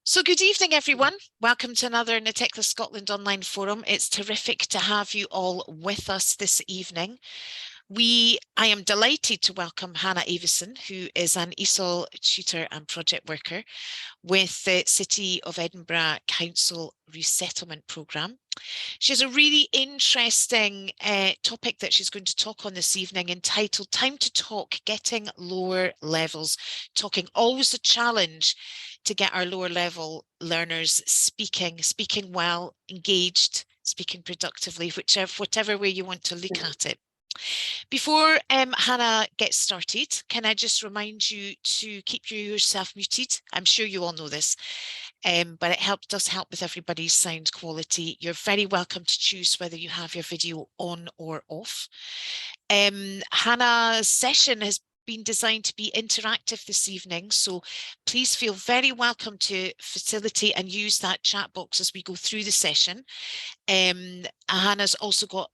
So good evening, everyone. Welcome to another Natechla Scotland online forum. It's terrific to have you all with us this evening. I am delighted to welcome Hannah Avison, who is an ESOL tutor and project worker with the City of Edinburgh Council Resettlement Programme. She has a really interesting topic that she's going to talk on this evening entitled Time to Talk, Getting Lower Levels. Talking, always a challenge to get our lower level learners speaking well, engaged, speaking productively, whatever way you want to look at it. Before Hannah gets started, can I just remind you to keep yourself muted? I'm sure you all know this, but it does help with everybody's sound quality. You're very welcome to choose whether you have your video on or off. Hannah's session has been designed to be interactive this evening, so please feel very welcome to facilitate and use that chat box as we go through the session. Hannah's also got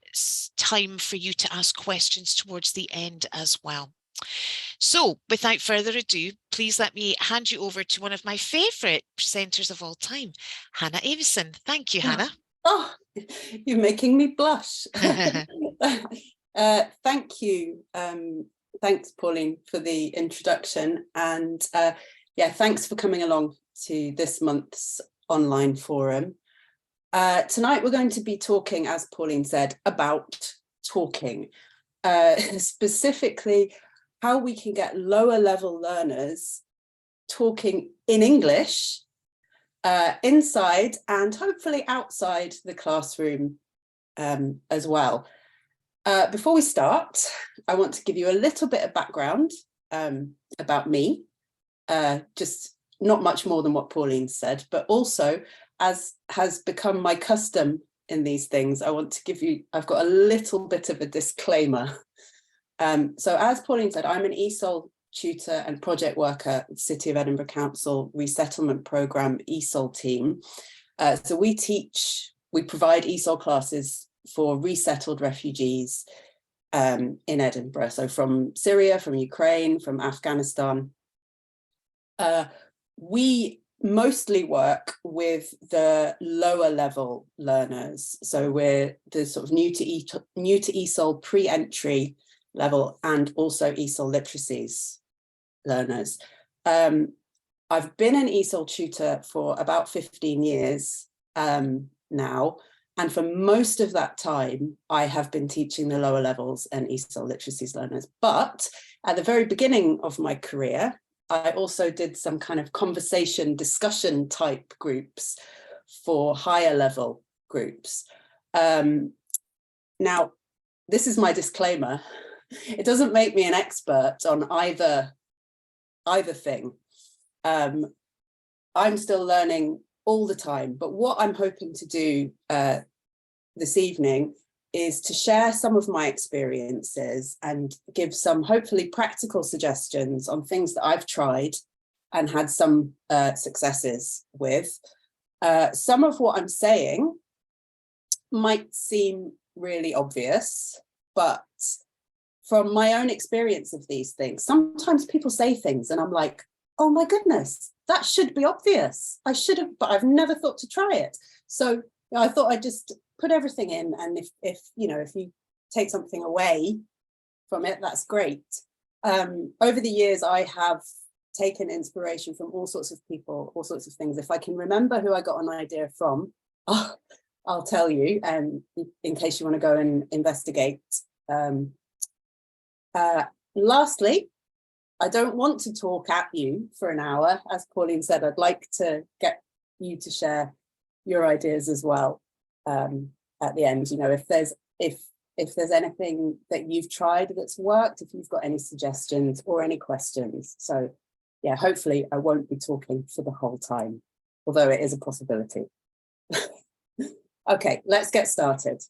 time for you to ask questions towards the end as well. So without further ado, please let me hand you over to one of my favourite presenters of all time, Hannah Avison. Thank you, Hannah. Oh, you're making me blush. Thank you. Thanks, Pauline, for the introduction. And yeah, thanks for coming along to this month's online forum. Tonight, we're going to be talking, as Pauline said, about talking, specifically how we can get lower level learners talking in English inside and hopefully outside the classroom as well. Before we start, I want to give you a little bit of background about me, just not much more than what Pauline said, but also, as has become my custom in these things, I want to give you, I've got a little bit of a disclaimer. So as Pauline said, I'm an ESOL tutor and project worker at the City of Edinburgh Council Resettlement Programme ESOL team. So we provide ESOL classes for resettled refugees in Edinburgh. So from Syria, from Ukraine, from Afghanistan. We mostly work with the lower level learners. So we're the sort of new to ESOL pre-entry level and also ESOL literacies learners. I've been an ESOL tutor for about 15 years now. And for most of that time, I have been teaching the lower levels and ESOL literacies learners. But at the very beginning of my career, I also did some kind of conversation discussion type groups for higher level groups. Now, this is my disclaimer. It doesn't make me an expert on either thing. I'm still learning all the time, but what I'm hoping to do this evening is to share some of my experiences and give some hopefully practical suggestions on things that I've tried and had some successes with. Some of what I'm saying might seem really obvious, but from my own experience of these things, sometimes people say things and I'm like, oh my goodness, that should be obvious. I should have, but I've never thought to try it. So I thought I'd just put everything in, and if you take something away from it, that's great. Over the years, I have taken inspiration from all sorts of people, all sorts of things. If I can remember who I got an idea from, I'll tell you, in case you want to go and investigate. Lastly, I don't want to talk at you for an hour. As Pauline said, I'd like to get you to share your ideas as well at the end. You know, if there's anything that you've tried that's worked, if you've got any suggestions or any questions. So yeah, hopefully I won't be talking for the whole time, although it is a possibility. Okay, let's get started.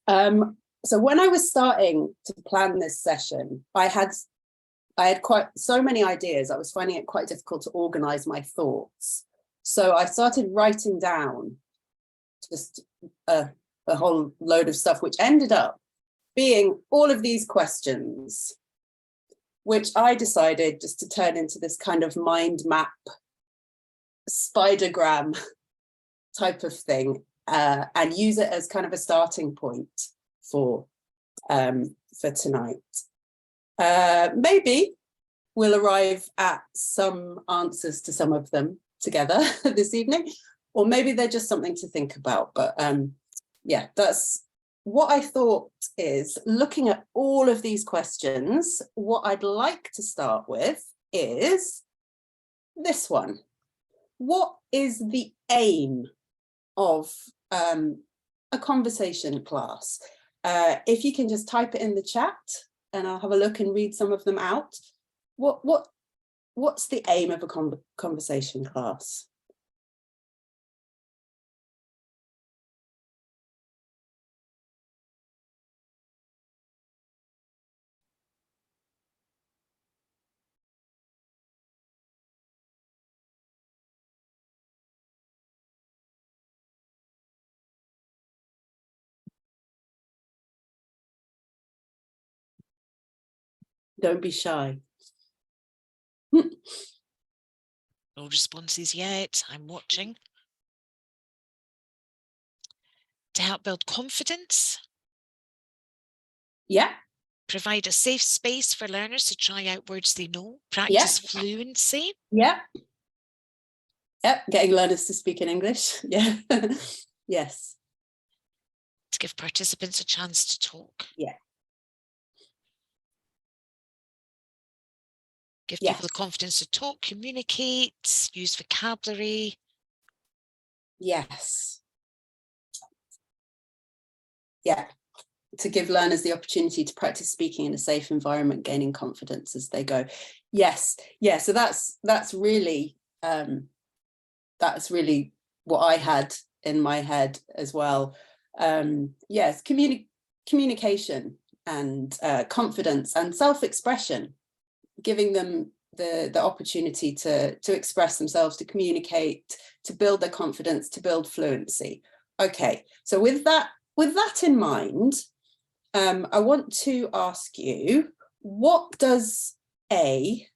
So when I was starting to plan this session, I had quite so many ideas. I was finding it quite difficult to organize my thoughts. So I started writing down just a whole load of stuff, which ended up being all of these questions, which I decided just to turn into this kind of mind map spidergram type of thing, and use it as kind of a starting point for tonight. Maybe we'll arrive at some answers to some of them together this evening, or maybe they're just something to think about. But yeah, that's what I thought. Is looking at all of these questions, what I'd like to start with is this one. What is the aim of a conversation class? If you can just type it in the chat and I'll have a look and read some of them out. What's the aim of a conversation class? Don't be shy. No responses yet. I'm watching. To help build confidence. Yeah. Provide a safe space for learners to try out words they know. Practice fluency. Yeah. Yep. Getting learners to speak in English. Yeah. Yes. To give participants a chance to talk. Yeah. Give people the confidence to talk, communicate, use vocabulary. Yes. Yeah. To give learners the opportunity to practice speaking in a safe environment, gaining confidence as they go. Yes. Yeah. So that's really what I had in my head as well. Yes, communication and confidence and self-expression, giving them the opportunity to express themselves, to communicate, to build their confidence, to build fluency. Okay, so with that in mind, I want to ask you, what does a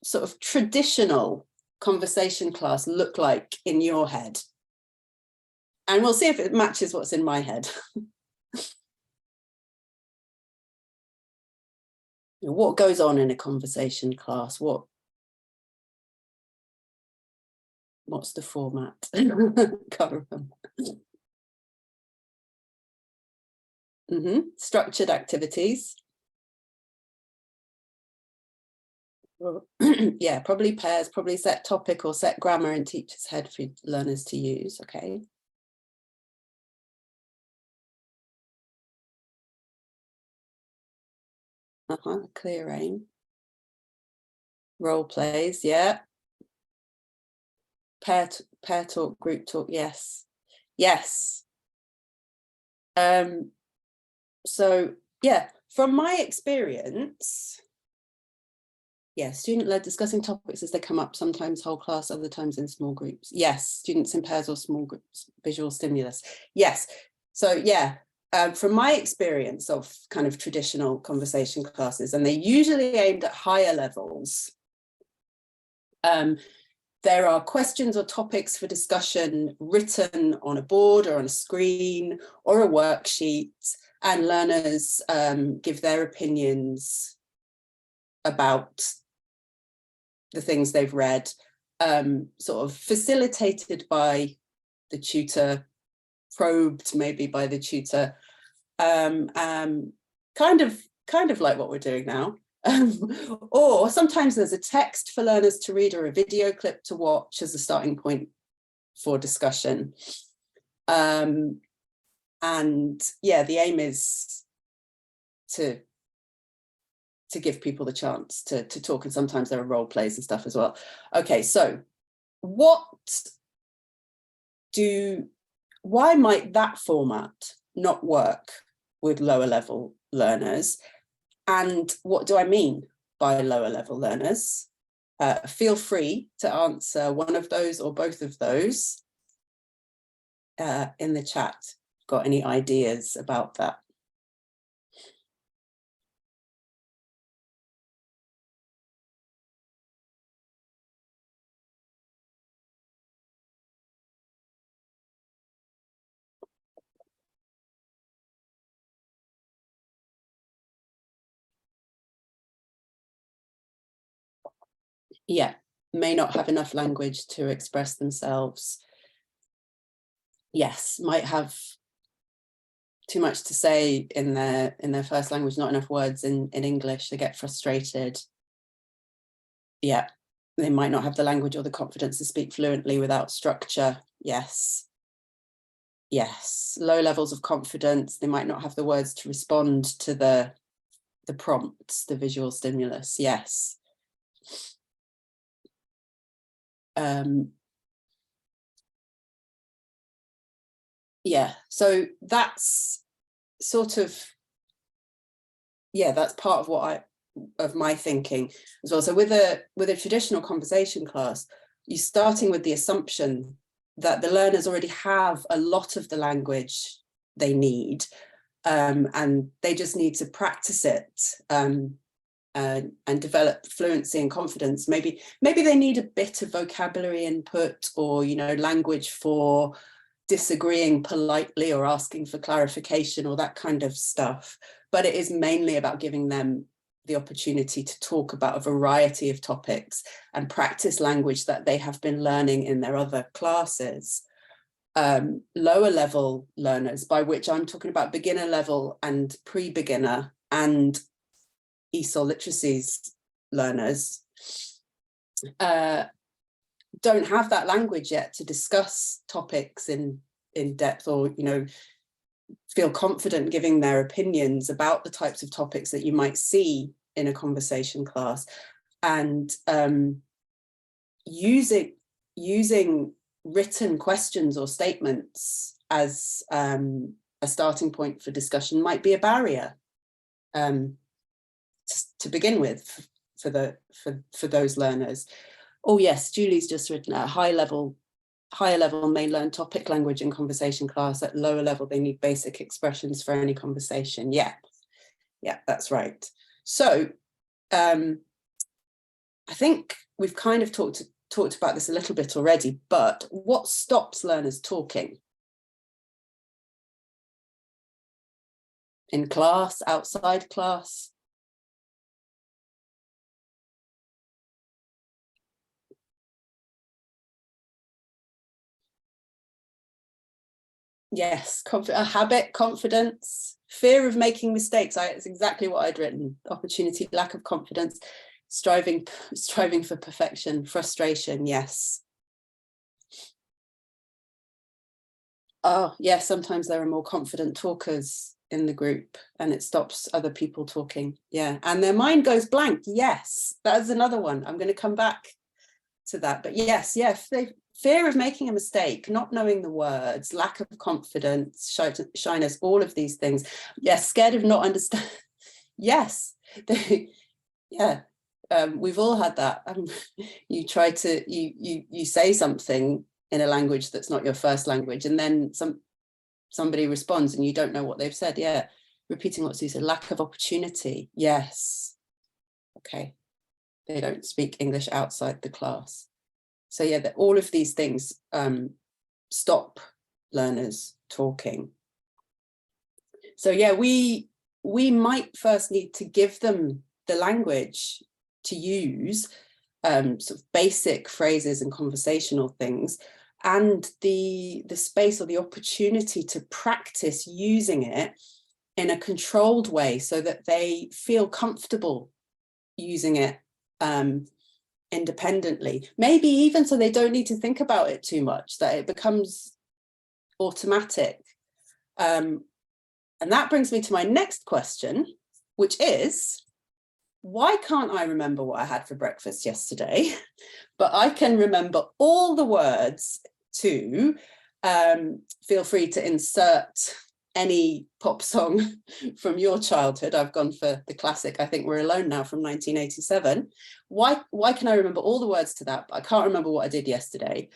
sort of traditional conversation class look like in your head? And we'll see if it matches what's in my head. What goes on in a conversation class? What's the format? Can't remember. Structured activities. Yeah, probably pairs, probably set topic or set grammar in teacher's head for learners to use. Okay. Clear aim. Role plays, yeah. Pair talk, group talk, yes. Yes. So yeah, from my experience, yeah, student-led discussing topics as they come up, sometimes whole class, other times in small groups. Yes, students in pairs or small groups, visual stimulus. Yes, so yeah, from my experience of kind of traditional conversation classes, and they're usually aimed at higher levels, there are questions or topics for discussion written on a board or on a screen or a worksheet, and learners give their opinions about the things they've read, sort of facilitated by the tutor, probed maybe by the tutor, kind of like what we're doing now. Or sometimes there's a text for learners to read or a video clip to watch as a starting point for discussion. And yeah, the aim is to give people the chance to talk, and sometimes there are role plays and stuff as well. Okay, so why might that format not work with lower level learners? And what do I mean by lower level learners? Feel free to answer one of those or both of those in the chat. Got any ideas about that? Yeah, may not have enough language to express themselves. Yes, might have too much to say in their first language, not enough words in English, they get frustrated. Yeah, they might not have the language or the confidence to speak fluently without structure. Yes. Yes, low levels of confidence, they might not have the words to respond to the prompts, the visual stimulus. Yes. Yeah, so that's sort of, yeah, that's part of of my thinking as well. So with a traditional conversation class, you're starting with the assumption that the learners already have a lot of the language they need, and they just need to practice it and develop fluency and confidence. Maybe they need a bit of vocabulary input, or, you know, language for disagreeing politely or asking for clarification or that kind of stuff. But it is mainly about giving them the opportunity to talk about a variety of topics and practice language that they have been learning in their other classes. Lower level learners, by which I'm talking about beginner level and pre-beginner and ESOL literacies learners, don't have that language yet to discuss topics in depth, or, you know, feel confident giving their opinions about the types of topics that you might see in a conversation class. And using written questions or statements as a starting point for discussion might be a barrier to begin with for those learners. Oh yes, Julie's just written a higher level may learn topic language in conversation class. At lower level, they need basic expressions for any conversation. Yeah, that's right. So I think we've kind of talked about this a little bit already, but what stops learners talking? In class, outside class? Yes, a habit, confidence, fear of making mistakes. It's exactly what I'd written. Opportunity, lack of confidence, striving for perfection, frustration. Yes. Oh, yeah, sometimes there are more confident talkers in the group and it stops other people talking. Yeah, and their mind goes blank. Yes, that is another one. I'm going to come back to that. But yes, fear of making a mistake, not knowing the words, lack of confidence, shyness, all of these things. Yes, scared of not understanding. Yes, yeah, we've all had that. You try to, you say something in a language that's not your first language, and then somebody responds and you don't know what they've said. Yeah, repeating what Sue said, lack of opportunity. Yes, okay, they don't speak English outside the class. So yeah, all of these things stop learners talking. So yeah, we might first need to give them the language to use, sort of basic phrases and conversational things, and the space or the opportunity to practice using it in a controlled way so that they feel comfortable using it independently, maybe even so they don't need to think about it too much, that it becomes automatic. And that brings me to my next question, which is, why can't I remember what I had for breakfast yesterday, but I can remember all the words to, feel free to insert any pop song from your childhood. I've gone for the classic, I Think We're Alone Now, from 1987. Why can I remember all the words to that, but I can't remember what I did yesterday?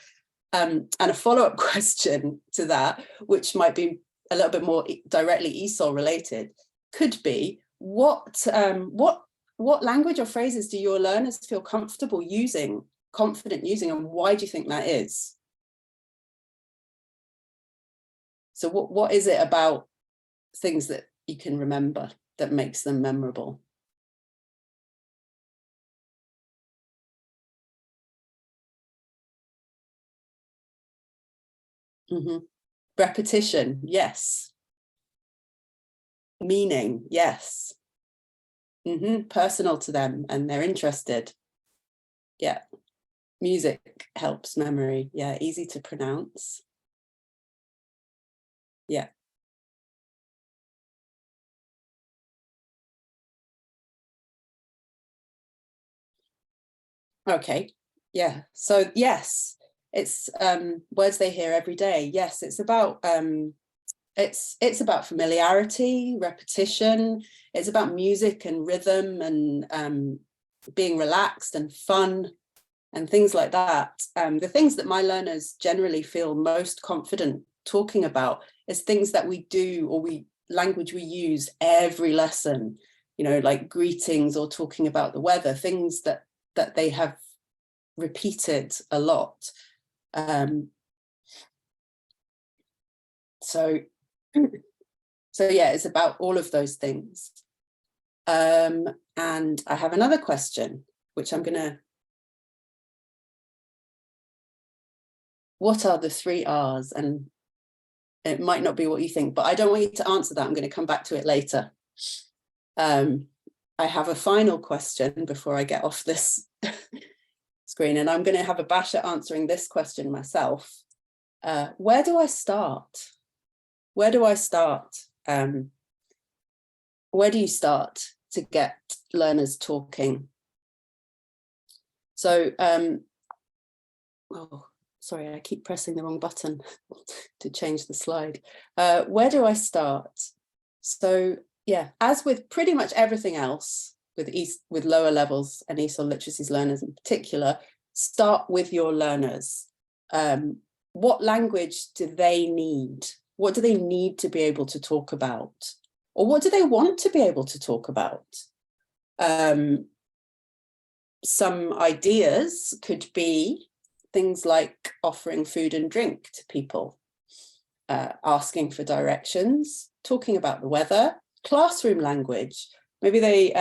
And a follow-up question to that, which might be a little bit more directly ESOL related, could be, what language or phrases do your learners feel comfortable using, confident using, and why do you think that is? So what is it about things that you can remember that makes them memorable? Repetition, yes. Meaning, yes. Personal to them and they're interested. Yeah. Music helps memory. Yeah, easy to pronounce. Yeah. Okay. Yeah. So yes, it's words they hear every day. Yes, it's about it's about familiarity, repetition. It's about music and rhythm and being relaxed and fun and things like that. The things that my learners generally feel most confident talking about is things that we do or language we use every lesson, you know, like greetings or talking about the weather, things that they have repeated a lot. So yeah, it's about all of those things. And I have another question, which I'm gonna, what are the 3 R's? And it might not be what you think, but I don't want you to answer that. I'm going to come back to it later. I have a final question before I get off this screen, and I'm going to have a bash at answering this question myself. Where do I start? Where do I start? Where do you start to get learners talking? So, oh, sorry, I keep pressing the wrong button to change the slide. Where do I start? So yeah, as with pretty much everything else with lower levels and ESOL literacies learners in particular, start with your learners. What language do they need? What do they need to be able to talk about? Or what do they want to be able to talk about? Some ideas could be things like offering food and drink to people, asking for directions, talking about the weather, classroom language. Maybe they,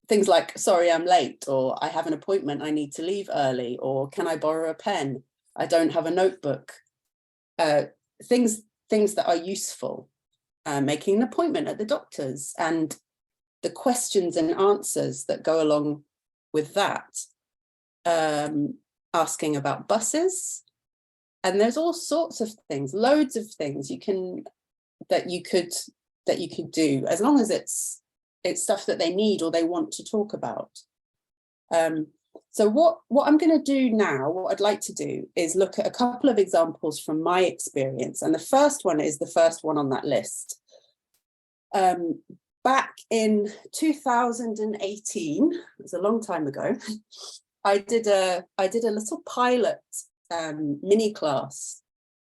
things like, sorry, I'm late, or I have an appointment, I need to leave early, or can I borrow a pen? I don't have a notebook. Things that are useful, making an appointment at the doctor's, and the questions and answers that go along with that. Asking about buses, and there's all sorts of things, loads of things you could do, as long as it's stuff that they need or they want to talk about. So what I'm going to do now, what I'd like to do is look at a couple of examples from my experience, and the first one is the first one on that list. Back in 2018, it was a long time ago, I did a little pilot mini class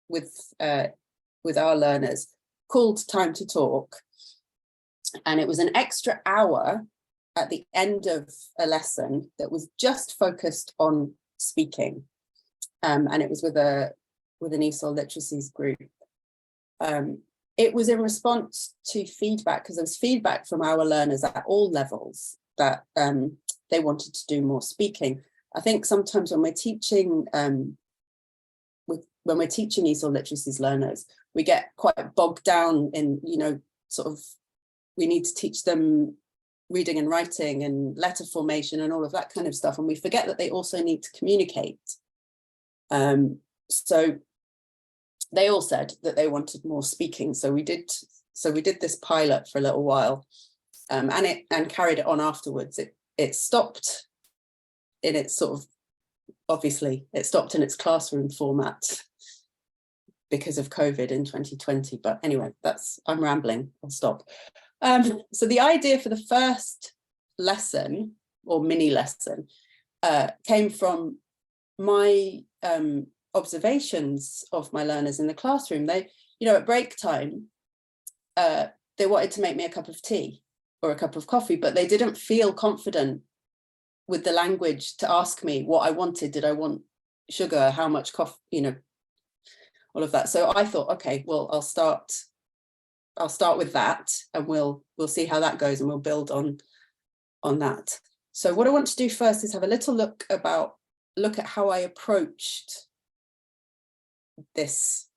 with our learners called Time to Talk, and it was an extra hour at the end of a lesson that was just focused on speaking, and it was with an ESOL literacies group. It was in response to feedback, because there was feedback from our learners at all levels that they wanted to do more speaking. I think sometimes when we're teaching ESOL literacies learners, we get quite bogged down in, you know, sort of, we need to teach them reading and writing and letter formation and all of that kind of stuff, and we forget that they also need to communicate. So they all said that they wanted more speaking, so we did this pilot for a little while, and carried it on afterwards. It stopped in its sort of, obviously it stopped in its classroom format because of COVID in 2020, but anyway, I'm rambling, I'll stop. So the idea for the first lesson or mini lesson came from my observations of my learners in the classroom. They, you know, at break time, they wanted to make me a cup of tea or a cup of coffee, but they didn't feel confident with the language to ask me what I wanted. Did I want sugar? How much coffee? You know, all of that. So I thought, okay, well, I'll start with that, and we'll see how that goes, and we'll build on that. So what I want to do first is have a little look at how I approached this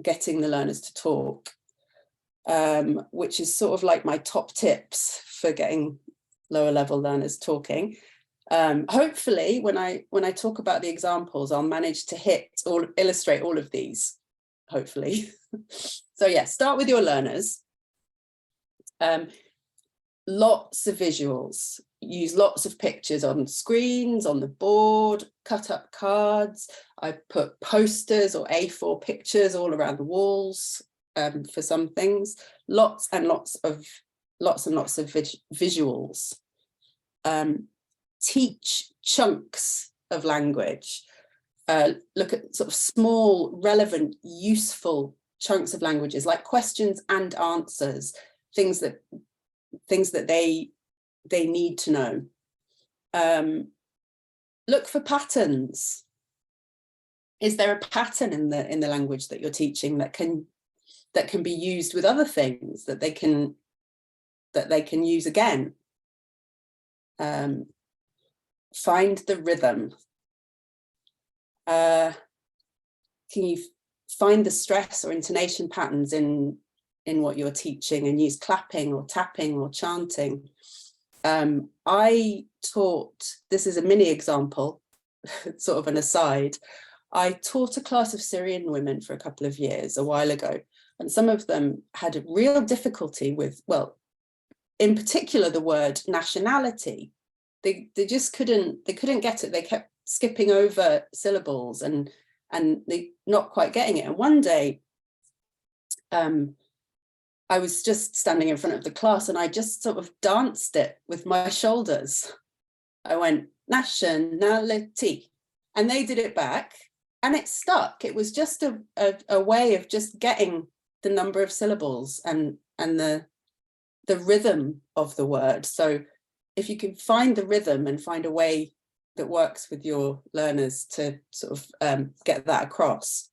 getting the learners to talk, which is sort of like my top tips for getting lower level learners talking. Hopefully when I talk about the examples, I'll manage to illustrate all of these, hopefully. So yeah, start with your learners. Lots of visuals. Use lots of pictures on screens, on the board, cut up cards. I put posters or A4 pictures all around the walls for some things. Lots and lots of visuals. Teach chunks of language. Look at sort of small, relevant, useful chunks of languages, like questions and answers, things that they need to know. Look for patterns. Is there a pattern in the language that you're teaching that can be used with other things that they can use again? Find the rhythm. Can you find the stress or intonation patterns in what you're teaching, and use clapping or tapping or chanting? I taught, this is a mini example, sort of an aside. I taught a class of Syrian women for a couple of years a while ago, and some of them had a real difficulty with, well, in particular, the word nationality. They just couldn't get it. They kept skipping over syllables and they not quite getting it. And one day, I was just standing in front of the class and I just sort of danced it with my shoulders. I went, nationality, and they did it back and it stuck. It was just a way of just getting the number of syllables and the rhythm of the word. So if you can find the rhythm and find a way that works with your learners to sort of get that across,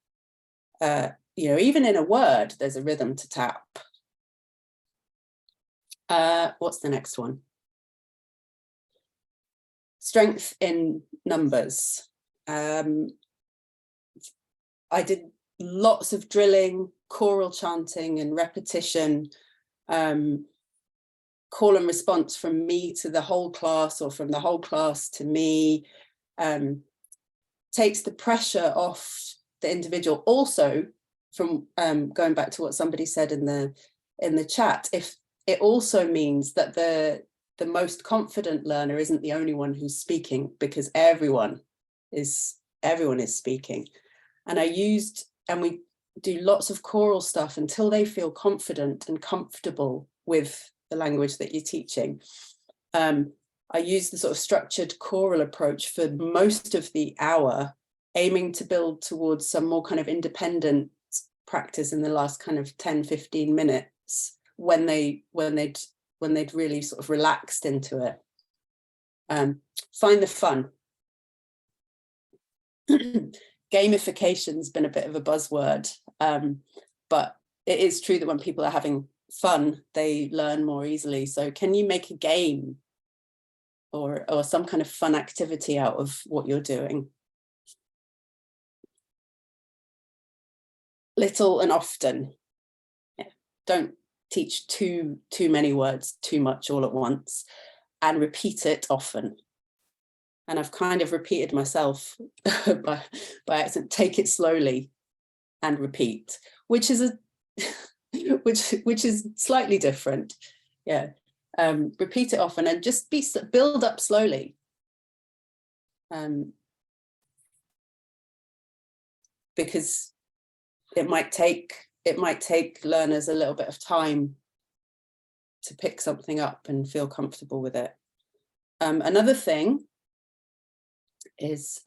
even in a word, there's a rhythm to tap. What's the next one? Strength in numbers. I did lots of drilling, choral chanting and repetition, call and response from me to the whole class or from the whole class to me, takes the pressure off the individual. Also, from going back to what somebody said in the chat, if it also means that the most confident learner isn't the only one who's speaking, because everyone is speaking. And we do lots of choral stuff until they feel confident and comfortable with the language that you're teaching. I use the sort of structured choral approach for most of the hour, aiming to build towards some more kind of independent practice in the last kind of 10-15 minutes when they'd really sort of relaxed into it. Find the fun. Gamification's been a bit of a buzzword, but it is true that when people are having fun, they learn more easily. So can you make a game or some kind of fun activity out of what you're doing? Little and often. Yeah. Don't teach too many words too much all at once, and repeat it often. And I've kind of repeated myself by accident. Take it slowly and repeat, which is which is slightly different. Yeah. Repeat it often and just build up slowly. Because it might take learners a little bit of time to pick something up and feel comfortable with it. Another thing is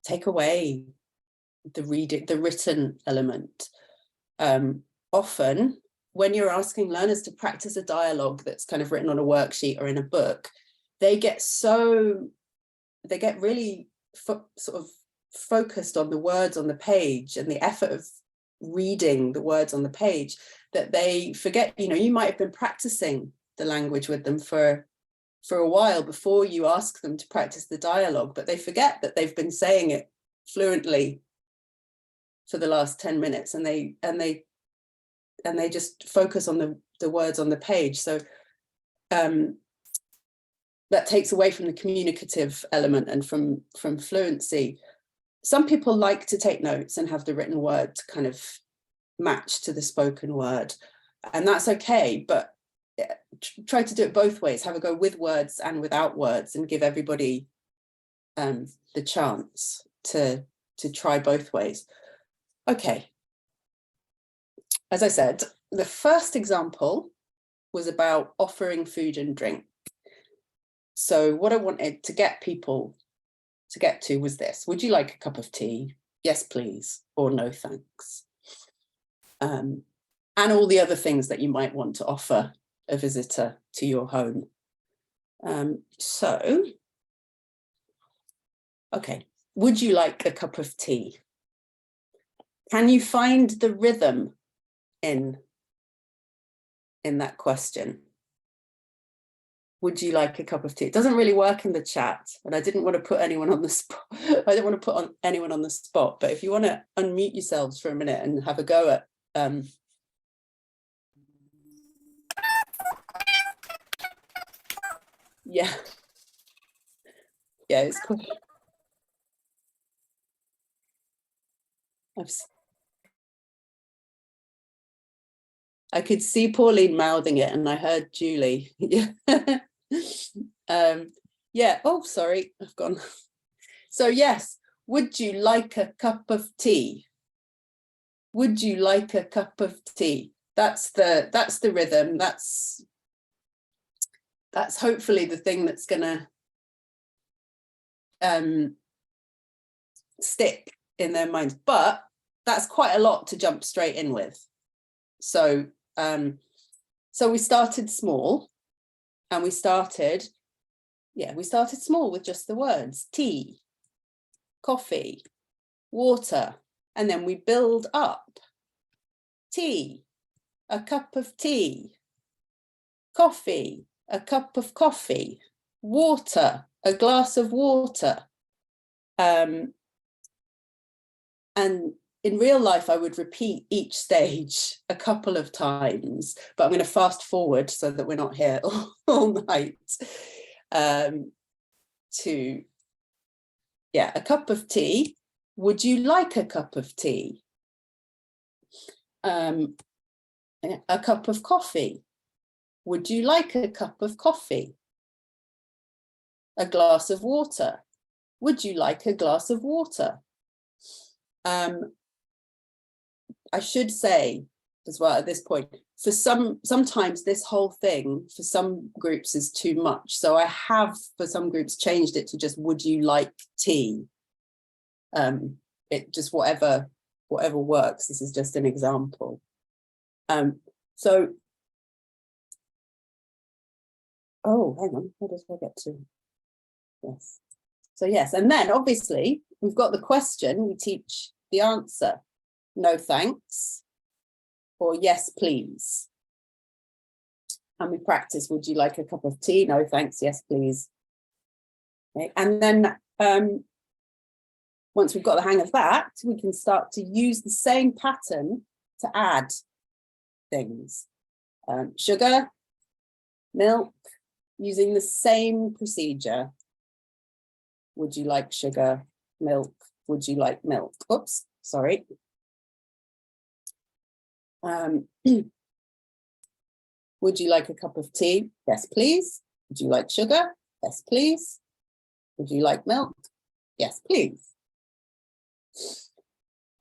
take away the written element. Often when you're asking learners to practice a dialogue that's kind of written on a worksheet or in a book, they get really sort of focused on the words on the page and the effort of reading the words on the page that they forget. You might have been practicing the language with them for a while before you ask them to practice the dialogue, but they forget that they've been saying it fluently for the last 10 minutes, and they just focus on the words on the page. So that takes away from the communicative element and from fluency. Some people like to take notes and have the written word kind of match to the spoken word, and that's okay, but try to do it both ways. Have a go with words and without words, and give everybody the chance to try both ways. Okay. As I said, the first example was about offering food and drink. So what I wanted to get people to get to was this: would you like a cup of tea? Yes, please, or no, thanks. And all the other things that you might want to offer a visitor to your home. Okay, would you like a cup of tea? Can you find the rhythm in that question? Would you like a cup of tea? It doesn't really work in the chat, and I didn't want to put anyone on the spot. I didn't want to put anyone on the spot, but if you want to unmute yourselves for a minute and have a go at yeah, it's cool. I could see Pauline mouthing it, and I heard Julie. Yeah. Yeah. Oh, sorry, I've gone. So yes, would you like a cup of tea? Would you like a cup of tea? That's the rhythm. That's hopefully the thing that's gonna stick in their minds. But that's quite a lot to jump straight in with. So we started small, and we started small with just the words tea, coffee, water, and then we build up. Tea, a cup of tea, coffee, a cup of coffee, water, a glass of water. And in real life, I would repeat each stage a couple of times, but I'm going to fast forward so that we're not here all night. A cup of tea. Would you like a cup of tea? A cup of coffee. Would you like a cup of coffee? A glass of water. Would you like a glass of water? I should say as well at this point, for sometimes this whole thing for some groups is too much. So I have for some groups changed it to just would you like tea? It just whatever works. This is just an example. So oh, hang on, where does I get to? Yes. So yes, and then obviously we've got the question, we teach the answer. No thanks, or yes please. And we practice, would you like a cup of tea? No thanks, yes please. Okay. And then once we've got the hang of that, we can start to use the same pattern to add things. Sugar, milk, using the same procedure. Would you like sugar, milk? Would you like milk? Oops, sorry. Would you like a cup of tea? Yes, please. Would you like sugar? Yes, please. Would you like milk? Yes, please.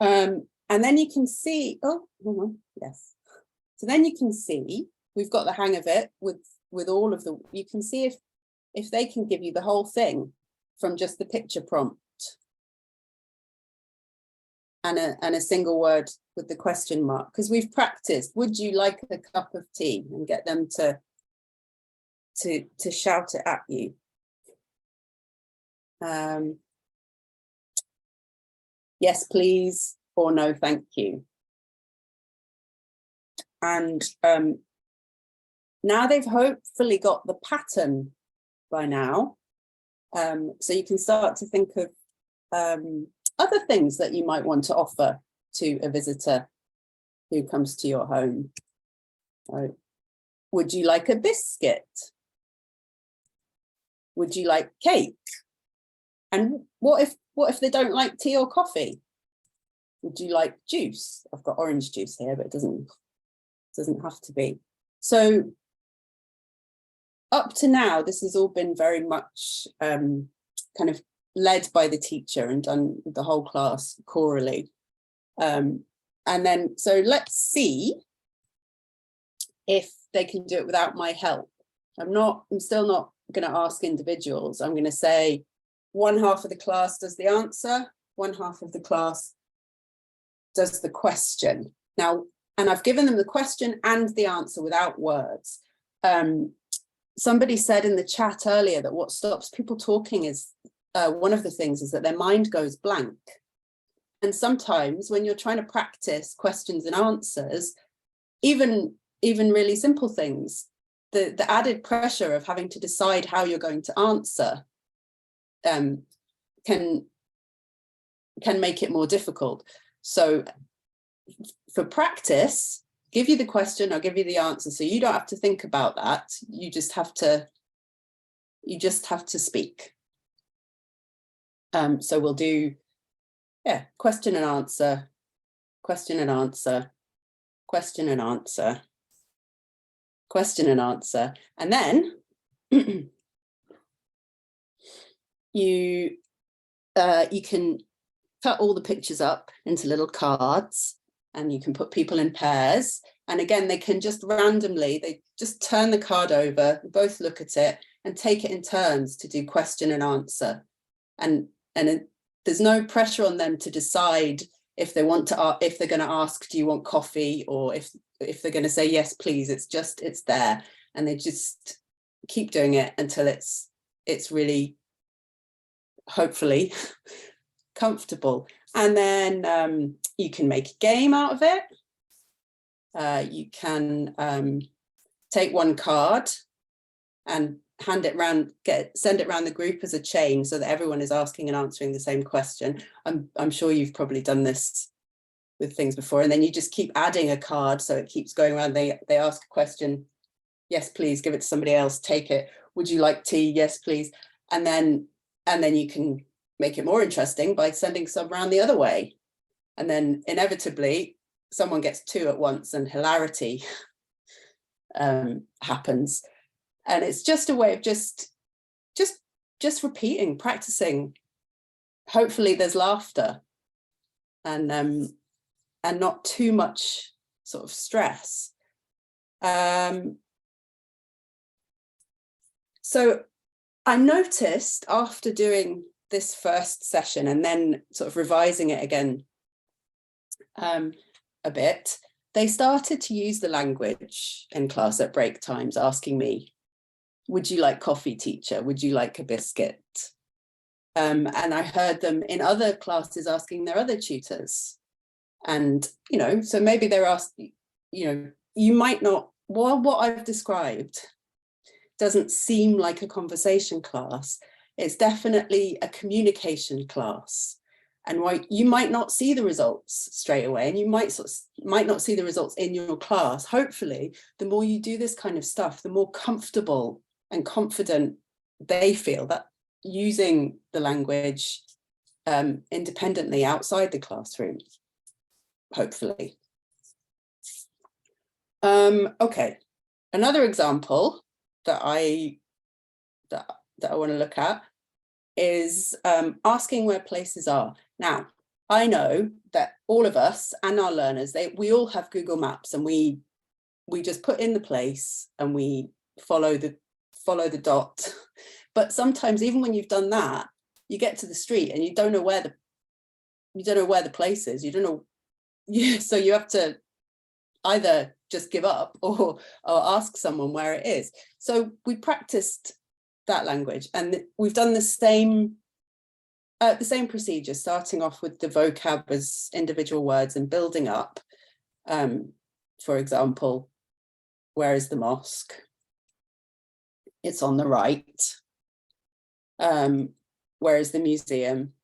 And then you can see, oh, hang on, yes. So then you can see, we've got the hang of it with all of the, you can see if they can give you the whole thing from just the picture prompt and a single word with the question mark, because we've practiced, would you like a cup of tea, and get them to shout it at you. Yes, please, or no, thank you. And now they've hopefully got the pattern by now. So you can start to think of other things that you might want to offer to a visitor who comes to your home? Would you like a biscuit? Would you like cake? And what if they don't like tea or coffee? Would you like juice? I've got orange juice here, but it doesn't have to be. So up to now, this has all been very much kind of led by the teacher and done with the whole class chorally. And then, so let's see if they can do it without my help. I'm still not going to ask individuals. I'm going to say one half of the class does the answer, one half of the class does the question. Now, and I've given them the question and the answer without words. Somebody said in the chat earlier that what stops people talking is, one of the things is that their mind goes blank. And sometimes when you're trying to practice questions and answers, even really simple things, the added pressure of having to decide how you're going to answer can make it more difficult. So for practice, give you the question, I'll give you the answer. So you don't have to think about that. You just have to speak. So we'll do, question and answer, question and answer, question and answer, question and answer. And then you can cut all the pictures up into little cards, and you can put people in pairs. And again, they can just randomly, they just turn the card over, both look at it and take it in turns to do question and answer. And there's no pressure on them to decide if they want to, if they're going to ask, do you want coffee? Or if they're going to say, yes, please, it's there. And they just keep doing it until it's really, hopefully, comfortable. And then you can make a game out of it. You can take one card and hand it around, send it around the group as a chain so that everyone is asking and answering the same question. I'm sure you've probably done this with things before. And then you just keep adding a card so it keeps going around. They ask a question, yes, please, give it to somebody else, take it. Would you like tea? Yes, please. And then you can make it more interesting by sending some around the other way. And then inevitably someone gets two at once and hilarity happens. And it's just a way of just repeating, practicing. Hopefully there's laughter and not too much sort of stress. So I noticed after doing this first session and then sort of revising it again a bit, they started to use the language in class at break times, asking me, would you like coffee, teacher? Would you like a biscuit? And I heard them in other classes asking their other tutors. And, so maybe they're asking, you might not, what I've described doesn't seem like a conversation class. It's definitely a communication class. And why you might not see the results straight away, and you might not see the results in your class. Hopefully, the more you do this kind of stuff, the more comfortable and confident they feel that using the language independently outside the classroom, hopefully. Okay, another example that I want to look at is asking where places are. Now, I know that all of us and our learners, we all have Google Maps, and we just put in the place and we follow the dot. But sometimes, even when you've done that, you get to the street and you don't know where the place is. You don't know. So you have to either just give up or ask someone where it is. So we practiced that language, and we've done the same procedure, starting off with the vocab as individual words and building up. For example, where is the mosque? It's on the right. Where is the museum?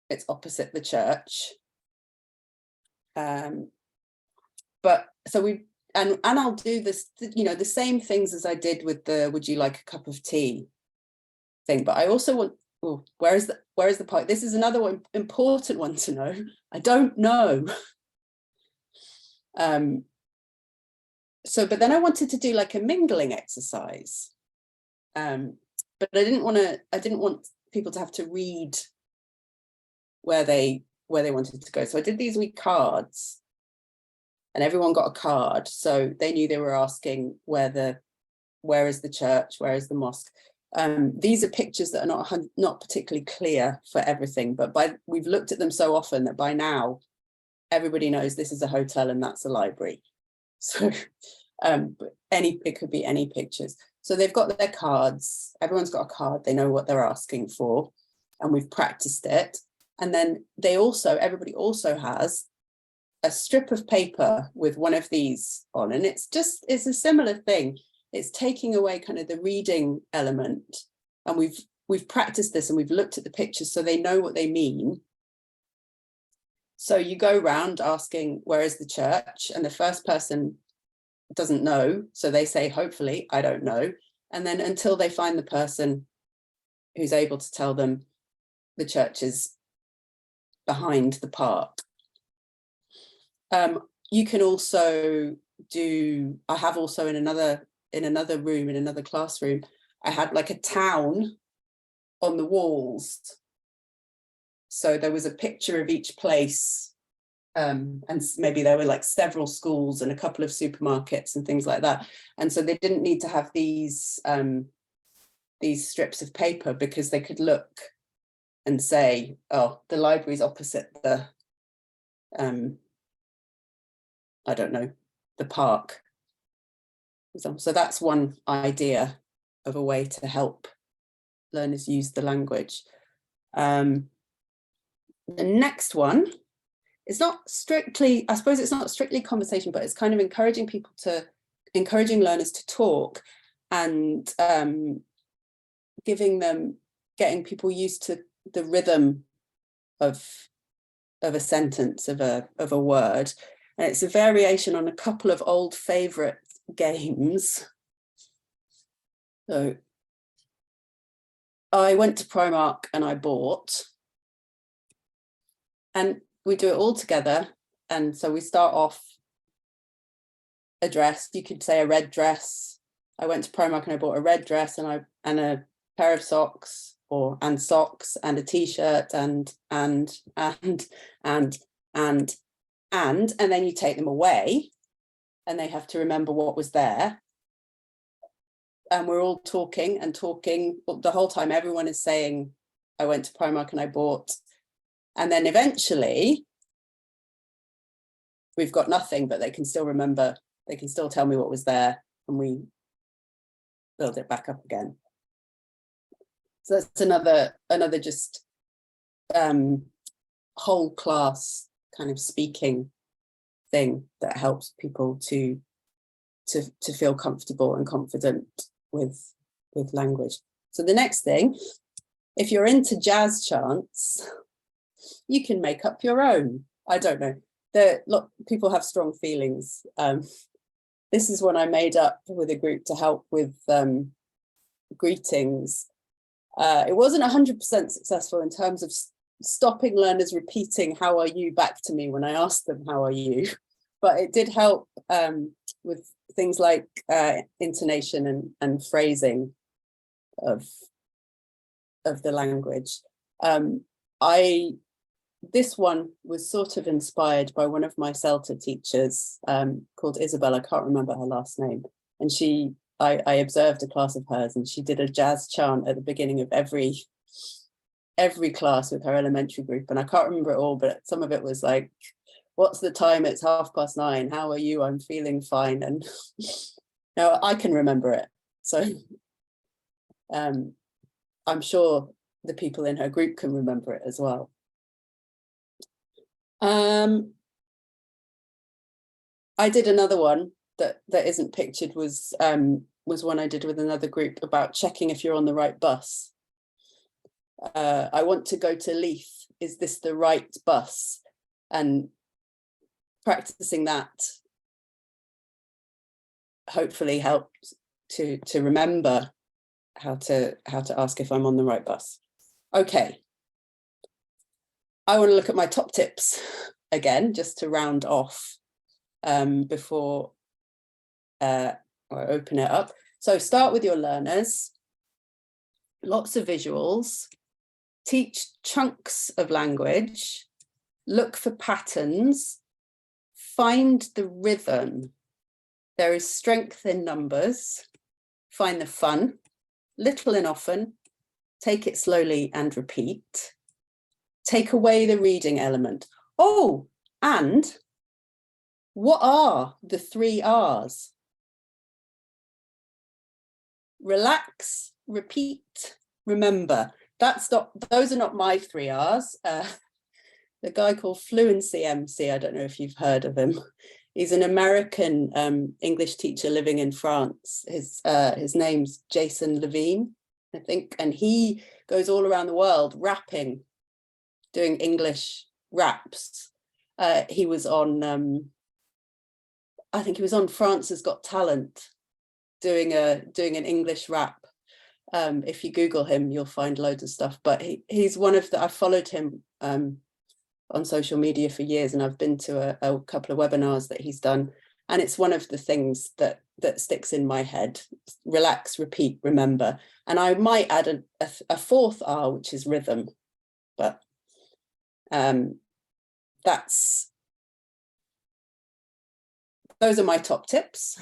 It's opposite the church. But so and I'll do this, you know, the same things as I did with the would you like a cup of tea thing. But I also want, oh, where is the point? This is another one, important one to know. I don't know. But then I wanted to do like a mingling exercise. But I didn't want people to have to read where they wanted to go. So I did these wee cards, and everyone got a card. So they knew they were asking where is the church, where is the mosque. These are pictures that are not particularly clear for everything, but we've looked at them so often that by now everybody knows this is a hotel and that's a library. So it could be any pictures. So they've got their cards, everyone's got a card, they know what they're asking for, and we've practiced it. And then everybody also has a strip of paper with one of these on, and it's a similar thing. It's taking away kind of the reading element, and we've practiced this and we've looked at the pictures so they know what they mean. So you go round asking, where is the church? And the first person doesn't know, so they say, hopefully, I don't know. And then until they find the person who's able to tell them the church is behind the park. You can also I have also in another room, in another classroom, I had like a town on the walls. So there was a picture of each place, and maybe there were like several schools and a couple of supermarkets and things like that. And so they didn't need to have these strips of paper, because they could look and say, oh, the library's opposite the, I don't know, the park. So that's one idea of a way to help learners use the language. The next one is not strictly, I suppose it's not strictly conversation, but it's kind of encouraging learners to talk, and getting people used to the rhythm of a sentence, of a word. And it's a variation on a couple of old favourite games. So I went to Primark and I bought, and we do it all together. And so we start off a dress. You could say a red dress. I went to Primark and I bought a red dress and a pair of socks, and socks and a t-shirt and then you take them away and they have to remember what was there. And we're all talking the whole time. Everyone is saying, I went to Primark and I bought. And then eventually we've got nothing, but they can still remember, they can still tell me what was there, and we build it back up again. So that's another just whole class kind of speaking thing that helps people to feel comfortable and confident with language. So the next thing, if you're into jazz chants, you can make up your own. I don't know. People have strong feelings. This is one I made up with a group to help with greetings. It wasn't 100% successful in terms of stopping learners repeating "how are you" back to me when I asked them "how are you," but it did help with things like intonation and phrasing of the language. This one was sort of inspired by one of my CELTA teachers called Isabel. I can't remember her last name, and I observed a class of hers, and she did a jazz chant at the beginning of every class with her elementary group, and I can't remember it all, but some of it was like, what's the time? It's 9:30. How are you? I'm feeling fine. And no, I can remember it. So I'm sure the people in her group can remember it as well. I did another one that isn't pictured, was one I did with another group about checking if you're on the right bus. I want to go to Leith. Is this the right bus? And practicing that hopefully helps to remember how to ask if I'm on the right bus. Okay. I want to look at my top tips again, just to round off before I open it up. So start with your learners, lots of visuals, teach chunks of language, look for patterns, find the rhythm. There is strength in numbers, find the fun, little and often, take it slowly and repeat. Take away the reading element. Oh, and what are the 3 R's? Relax, repeat, remember. Those are not my 3 R's. The guy called Fluency MC, I don't know if you've heard of him. He's an American English teacher living in France. His name's Jason Levine, I think, and he goes all around the world rapping, doing English raps. He was on, I think he was on France's Got Talent, doing an English rap. If you Google him, you'll find loads of stuff. But he's one of the, I followed him on social media for years, and I've been to a couple of webinars that he's done. And it's one of the things that sticks in my head. Relax, repeat, remember. And I might add a 4th R, which is rhythm. But those are my top tips.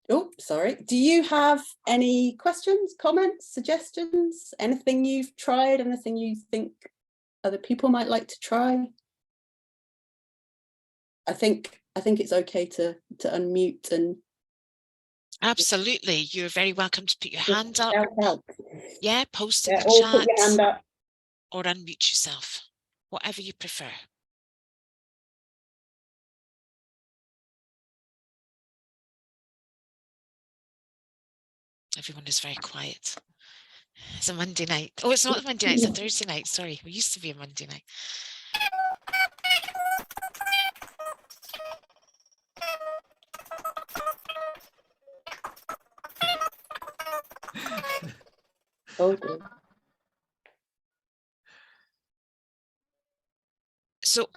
Oh, sorry. Do you have any questions, comments, suggestions? Anything you've tried? Anything you think other people might like to try? I think it's okay to unmute and. Absolutely. You're very welcome to put your hand up. Yeah, post in the or chat. Put your hand up. Or unmute yourself, whatever you prefer. Everyone is very quiet. It's a Monday night. Oh, it's not a Monday night, it's a Thursday night. Sorry, we used to be a Monday night. Okay. So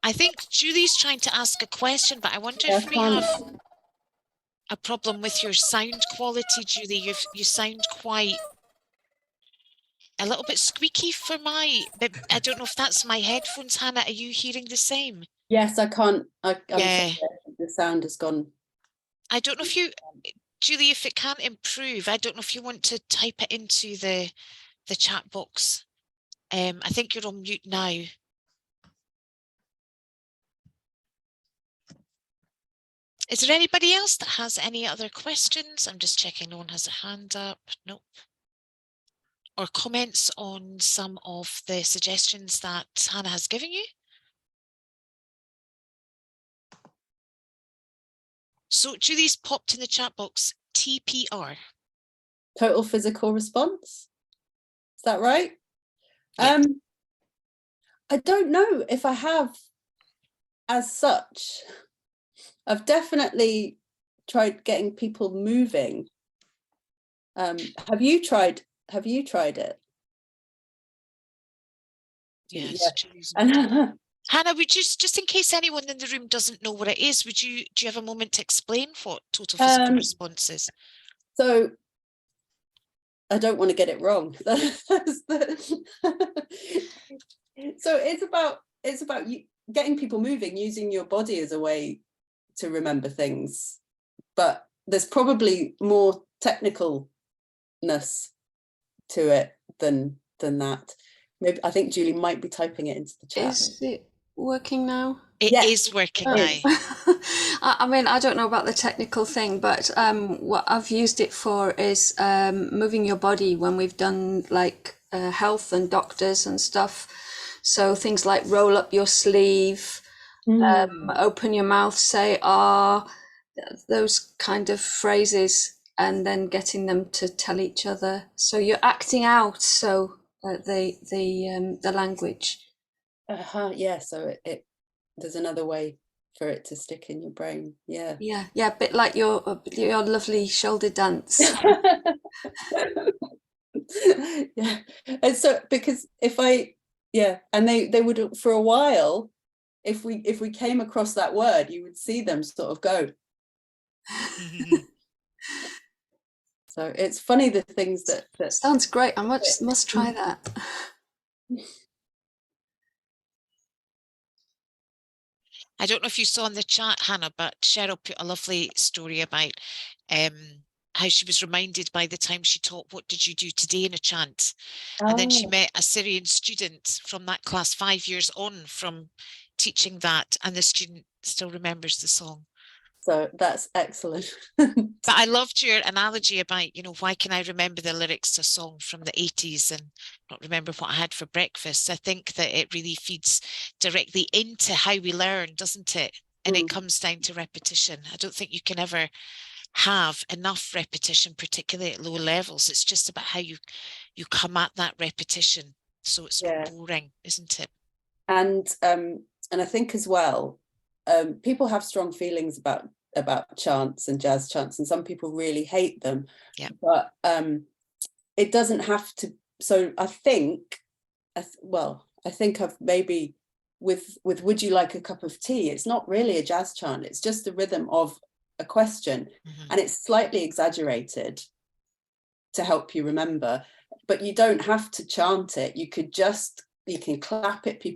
I think Julie's trying to ask a question, but I wonder if we have a problem with your sound quality, Julie. You sound quite a little bit squeaky for but I don't know if that's my headphones. Hannah, are you hearing the same? Yes, I can't. I'm yeah. sorry, the sound has gone. I don't know if you, Julie, if it can't improve, I don't know if you want to type it into the chat box. I think you're on mute now. Is there anybody else that has any other questions? I'm just checking no one has a hand up. Nope. Or comments on some of the suggestions that Hannah has given you? So Julie's popped in the chat box, TPR. Total physical response. Is that right? Yeah. I don't know if I have as such. I've definitely tried getting people moving. Have you tried it? Yes. Yeah. Hannah, would you, just in case anyone in the room doesn't know what it is, do you have a moment to explain what total physical response is? So I don't want to get it wrong. So it's about you getting people moving, using your body as a way to remember things, but there's probably more technicalness to it than that. Maybe I think Julie might be typing it into the chat. Is it working now? It is working now. I mean, I don't know about the technical thing, but what I've used it for is moving your body when we've done like health and doctors and stuff. So things like roll up your sleeve, open your mouth, say "ah," those kind of phrases, and then getting them to tell each other. So you're acting out. So the language. Yeah. So it there's another way for it to stick in your brain. Yeah. Yeah, a bit like your lovely shoulder dance. Yeah. And so because and they would, for a while, if we came across that word, you would see them sort of go. So it's funny the things that Sounds great. I must try that. I don't know if you saw in the chat, Hannah, but Cheryl put a lovely story about how she was reminded by the time she taught "What did you do today" in a chant? And then she met a Syrian student from that class 5 years on from teaching that, and the student still remembers the song. So that's excellent. But I loved your analogy about, why can I remember the lyrics to a song from the 80s and not remember what I had for breakfast? I think that it really feeds directly into how we learn, doesn't it? And it comes down to repetition. I don't think you can ever have enough repetition, particularly at low levels. It's just about how you come at that repetition. So it's not boring, isn't it? And I think as well, people have strong feelings about chants and jazz chants, and some people really hate them. Yeah. But it doesn't have to. So I think I've maybe with "Would you like a cup of tea?" It's not really a jazz chant. It's just the rhythm of a question, and it's slightly exaggerated to help you remember. But you don't have to chant it. You can clap it. You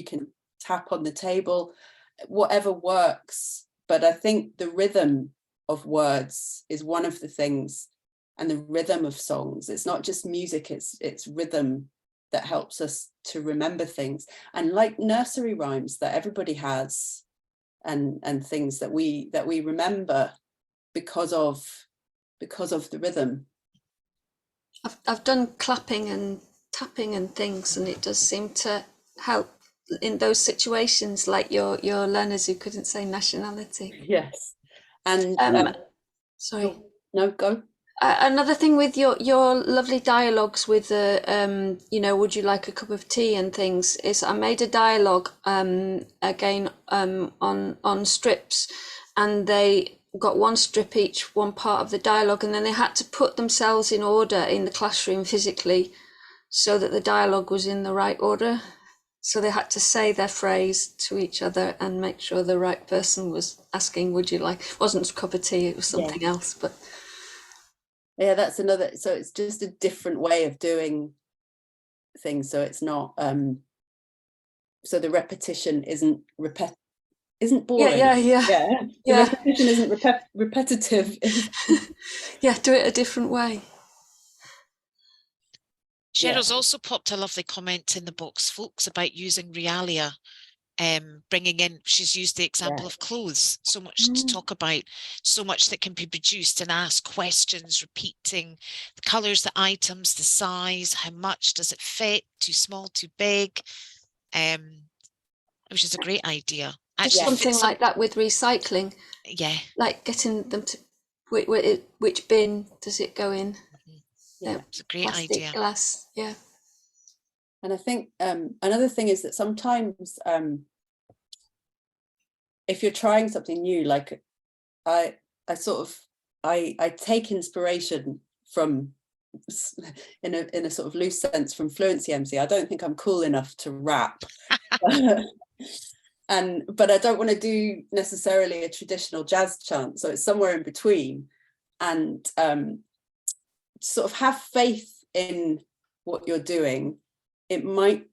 can tap on the table, whatever works. But I think the rhythm of words is one of the things, and the rhythm of songs. It's not just music, it's rhythm that helps us to remember things. And like nursery rhymes that everybody has, and things that we remember because of the rhythm. I've done clapping and tapping and things, and it does seem to help in those situations, like your learners who couldn't say nationality. Yes. And sorry. No, go. Another thing with your lovely dialogues with the would you like a cup of tea and things, is I made a dialogue again on strips, and they got one strip each, one part of the dialogue, and then they had to put themselves in order in the classroom physically so that the dialogue was in the right order. So they had to say their phrase to each other and make sure the right person was asking, would you like, it wasn't a cup of tea, it was something else. But yeah, that's another, so it's just a different way of doing things. So it's not so the repetition isn't boring. The repetition isn't repetitive. Yeah, do it a different way. Cheryl's also popped a lovely comment in the box, folks, about using realia, bringing in, she's used the example of clothes, so much to talk about, so much that can be produced and ask questions, repeating the colours, the items, the size, how much does it fit, too small, too big, which is a great idea. Actually, something like that with recycling. Yeah. Like getting them to, which bin does it go in? Yeah, it's a great plastic, idea. Glass, yeah. And I think another thing is that sometimes if you're trying something new, like I take inspiration from, in a sort of loose sense, from Fluency MC. I don't think I'm cool enough to rap. But I don't want to do necessarily a traditional jazz chant, so it's somewhere in between. And sort of have faith in what you're doing. It might,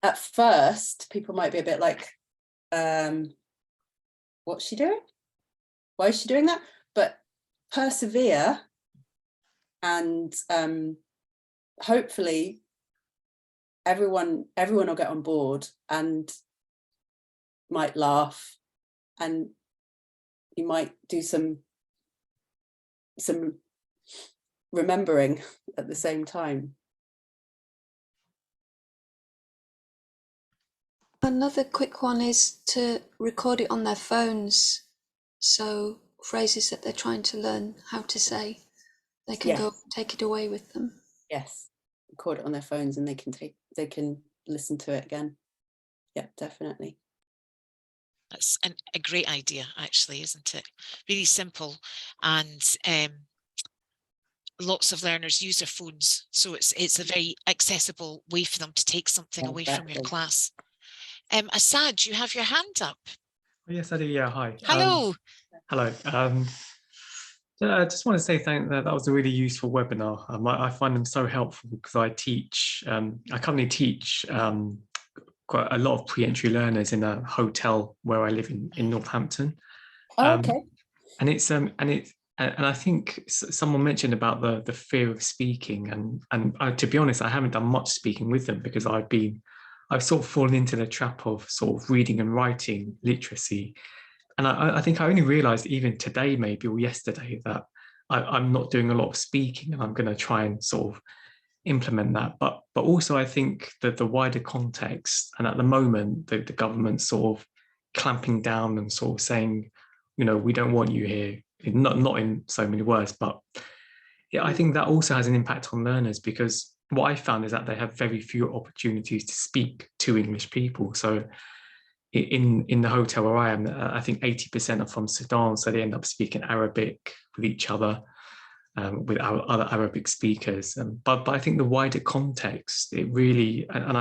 at first people might be a bit like, what's she doing? Why is she doing that? But persevere, and hopefully everyone will get on board and might laugh, and you might do some remembering at the same time. Another quick one is to record it on their phones, so phrases that they're trying to learn how to say, they can go take it away with them. Yes, record it on their phones, and they can listen to it again. Yeah, definitely. That's a great idea, actually, isn't it? Really simple, and lots of learners use their phones, so it's a very accessible way for them to take something away from your Exactly. class. Asad, you have your hand up. Yes, I do. Yeah, hi. Hello. Hello. I just want to say that was a really useful webinar. I find them so helpful because I teach. I currently teach quite a lot of pre-entry learners in a hotel where I live in Northampton. Oh, okay. And I think someone mentioned about the fear of speaking, and to be honest, I haven't done much speaking with them because I've sort of fallen into the trap of sort of reading and writing literacy. And I think I only realized even today, maybe, or yesterday, that I'm not doing a lot of speaking, and I'm going to try and sort of implement that. But also I think that the wider context, and at the moment, the government sort of clamping down and sort of saying, we don't want you here, not in so many words, but yeah, I think that also has an impact on learners, because what I found is that they have very few opportunities to speak to English people. So in the hotel where I am, I think 80% are from Sudan, so they end up speaking Arabic with each other, with our other Arabic speakers. But I think the wider context, it really, and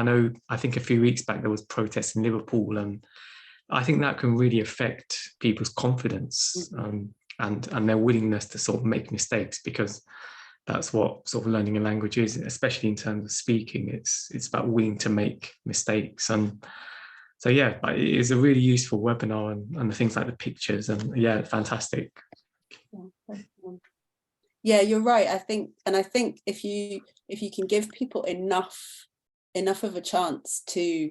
I think a few weeks back there was protests in Liverpool, and I think that can really affect people's confidence and their willingness to sort of make mistakes, because that's what sort of learning a language is, especially in terms of speaking. It's about willing to make mistakes. And so, yeah, it is a really useful webinar, and the things like the pictures, and yeah, fantastic. Yeah, you're right. I think if you can give people enough of a chance to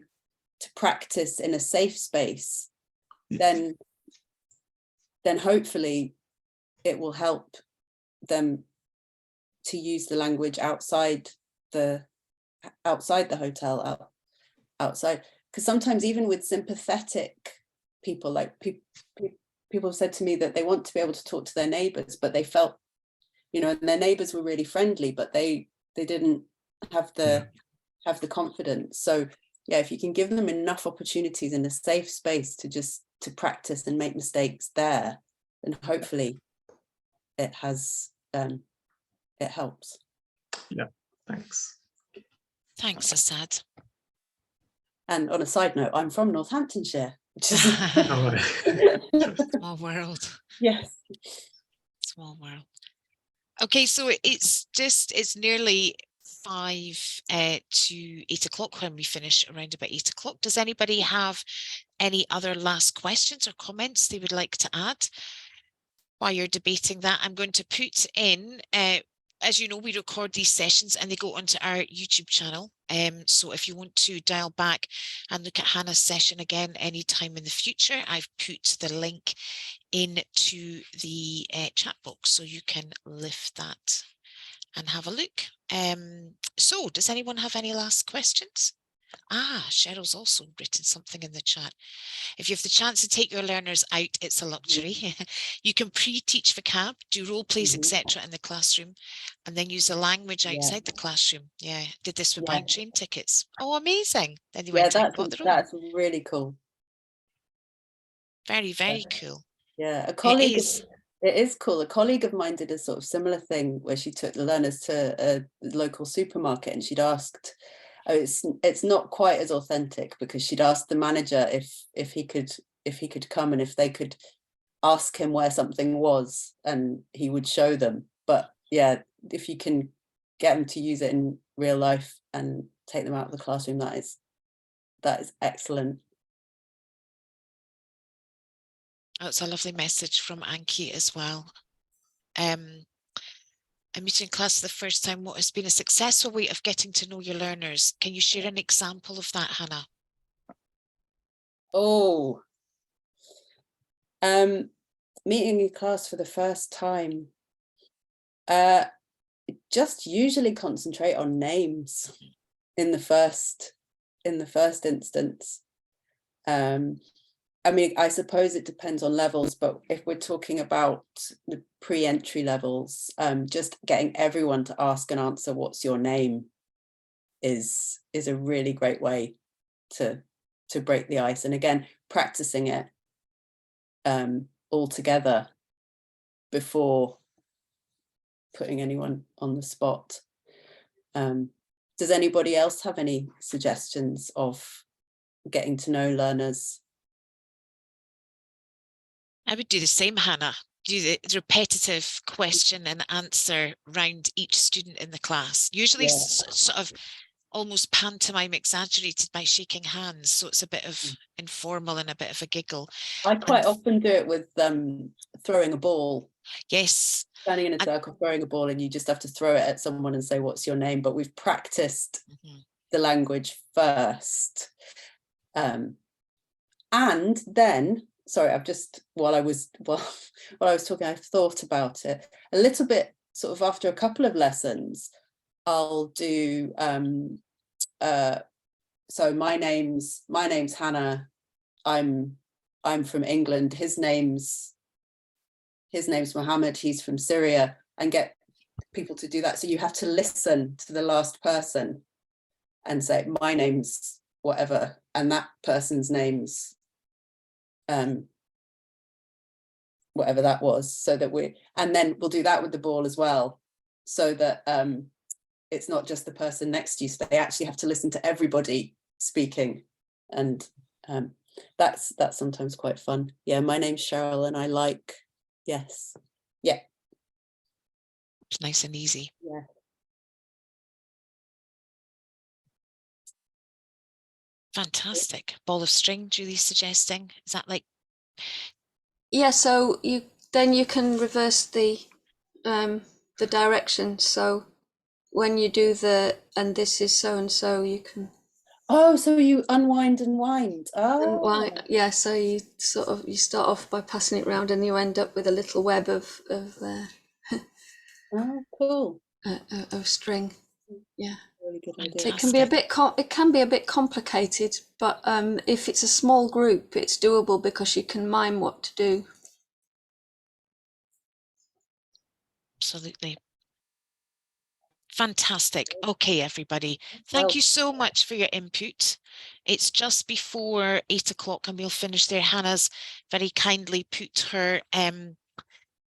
practice in a safe space, then hopefully it will help them to use the language outside the hotel, outside. Because sometimes even with sympathetic people, like people have said to me that they want to be able to talk to their neighbors, but they felt, and their neighbors were really friendly, but they didn't have the confidence. So yeah, if you can give them enough opportunities in a safe space to practice and make mistakes there, then hopefully it helps. Yeah, thanks. Thanks, Asad. And on a side note, I'm from Northamptonshire, which is Small world. Yes. Small world. Okay, so it's nearly 5 to 8 o'clock when we finish, around about 8 o'clock. Does anybody have any other last questions or comments they would like to add while you're debating that? I'm going to put in, as you know, we record these sessions and they go onto our YouTube channel. So if you want to dial back and look at Hannah's session again anytime in the future, I've put the link into the chat box so you can lift that and have a look. So does anyone have any last questions? Cheryl's also written something in the chat. If you have the chance to take your learners out, it's a luxury. You can pre-teach vocab, do role plays, etc. in the classroom, and then use the language outside the classroom. Yeah, did this with buying train tickets. Oh, amazing. Then they went out and bought their own. That's really cool. Very, very cool. Yeah, a colleague. It is cool. A colleague of mine did a sort of similar thing where she took the learners to a local supermarket, and she'd asked, it's not quite as authentic, because she'd asked the manager if he could come and if they could ask him where something was, and he would show them. But yeah, if you can get them to use it in real life and take them out of the classroom, that is excellent. That's a lovely message from Anki as well. I'm meeting class for the first time. What has been a successful way of getting to know your learners? Can you share an example of that, Hannah? Oh, meeting in class for the first time. Just usually concentrate on names in the first instance. I mean, I suppose it depends on levels, but if we're talking about the pre-entry levels, just getting everyone to ask and answer what's your name is a really great way to to break the ice. And again, practicing it all together before putting anyone on the spot. Does anybody else have any suggestions of getting to know learners? I would do the same, Hannah. Do the repetitive question and answer round each student in the class. Usually sort of almost pantomime exaggerated by shaking hands. So it's a bit of informal and a bit of a giggle. I quite often do it with throwing a ball. Yes. Standing in a circle, throwing a ball, and you just have to throw it at someone and say, what's your name? But we've practiced the language first. And then, sorry, I've just, while I was talking, I've thought about it a little bit, sort of after a couple of lessons, I'll do, so my name's Hannah. I'm from England. His name's Mohammed, he's from Syria, and get people to do that. So you have to listen to the last person and say, my name's whatever, and that person's name's whatever that was, so that and then we'll do that with the ball as well, so that it's not just the person next to you, so they actually have to listen to everybody speaking. And that's sometimes quite fun. Yeah, my name's Cheryl and I like, yes. Yeah. It's nice and easy. Yeah. Fantastic. Ball of string, Julie's suggesting. Is that like? Yeah, so you can reverse the direction. So when you do and this is so and so, you can. Oh, so you unwind and wind. Oh, yeah. So you you start off by passing it round, and you end up with a little web of oh, cool. Of string. Yeah. Really good idea. It can be a bit complicated, but if it's a small group, it's doable because you can mime what to do. Absolutely. Fantastic. Okay, everybody. Thank you so much for your input. It's just before 8 o'clock and we'll finish there. Hannah's very kindly put her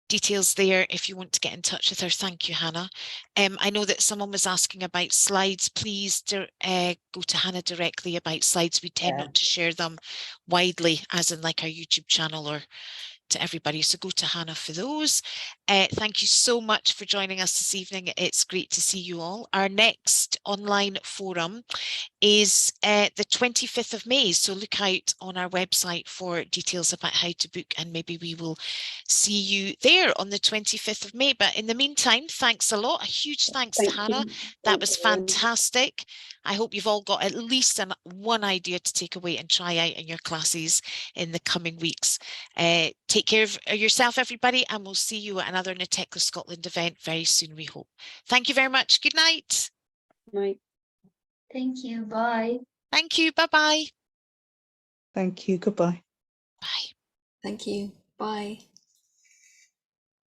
details there if you want to get in touch with her. Thank you, Hannah. I know that someone was asking about slides. Please go to Hannah directly about slides. We tend not to share them widely, as in like our YouTube channel or to everybody. So go to Hannah for those. Thank you so much for joining us this evening. It's great to see you all. Our next online forum is the 25th of May. So look out on our website for details about how to book, and maybe we will see you there on the 25th of May. But in the meantime, thanks a lot. A huge thanks to Hannah. That was fantastic. I hope you've all got at least one idea to take away and try out in your classes in the coming weeks. Take care of yourself, everybody, and we'll see you at another NATECLA Scotland event very soon, we hope. Thank you very much. Good night. Night. Thank you. Bye. Thank you. Bye-bye. Thank you. Goodbye. Bye. Thank you. Bye.